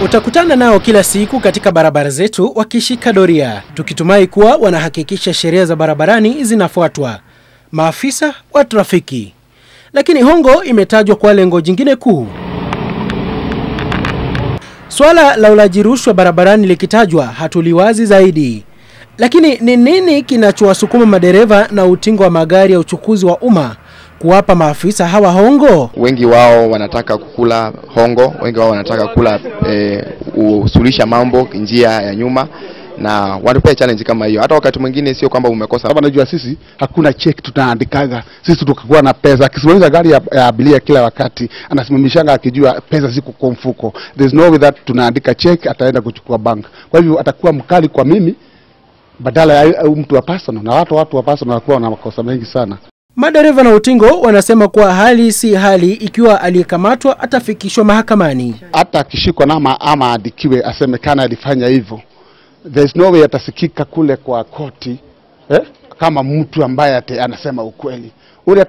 Utakutana nao kila siku katika barabara zetu wakishika doria, tukitumai kuwa wanahakikisha sheria za barabarani zinafuatwa. Maafisa wa trafiki. Lakini hongo imetajwa kwa lengo jingine kuu. Swala la ulaji rushwa barabarani likitajwa hatuliwazi zaidi. Lakini ni nini kinachowasukuma madereva na utingo wa magari ya uchukuzi wa umma kuwapa maafisa hawa hongo? Wengi wao wanataka kukula hongo, wengi wao wanataka kula usuluhisha mambo njia ya nyuma, na wanapea challenge kama hiyo. Hata wakati mwingine sio kwamba umekosa. Hapa najua sisi hakuna check tunaandikaga. Sisi tukakuwa na pesa. Akisimamisha gari ya abiria kila wakati, anasimamishanga akijua pesa ziko kwa mfuko. There's no way that tunaandika check ataenda kuchukua bank. Kwa hivyo atakuwa mkali kwa mimi badala ya mtu wa personal, na watu wa personal wanakuwa na makosa mengi sana. Madereva na utingo wanasema kuwa hali si hali ikiwa aliyekamatwa atafikishwa mahakamani. Hata akishikwa na ama adikiwe asemekana alifanya hivyo, there's no way atasikika kule kwa koti kama mtu ambaye anasema ukweli. Ule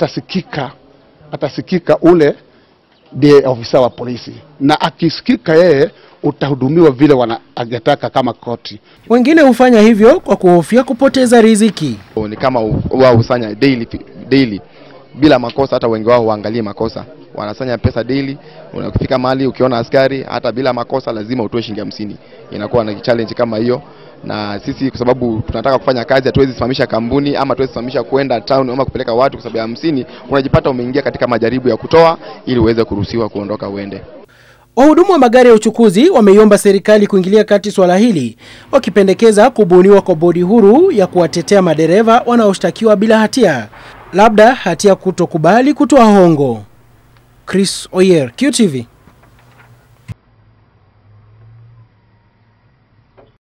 atasikika ule ndiye ofisa wa polisi, na akisikika yeye utahudumiwa vile wanataka kama koti. Wengine hufanya hivyo kwa kuhofia kupoteza riziki. Ni kama wao husanya daily bila makosa. Hata wengi wao huangalia makosa, wanasanya pesa daily. Unafika mahali ukiona askari hata bila makosa lazima utoe shilingi 50. Inakuwa na challenge kama hiyo, na sisi kwa sababu tunataka kufanya kazi, hatuwezi simamisha kampuni ama tuwezi simamisha kwenda town ama kupeleka watu kwa sababu ya 50. Unajipata umeingia katika majaribu ya kutoa ili uweze kuruhusiwa kuondoka uende. Wahudumu wa magari ya uchukuzi wameiomba serikali kuingilia kati swala hili, wakipendekeza kubuniwa kwa bodi huru ya kuwatetea madereva wanaoshtakiwa bila hatia, labda hatia kutokubali kutoa hongo. Chris Oyer, QTV.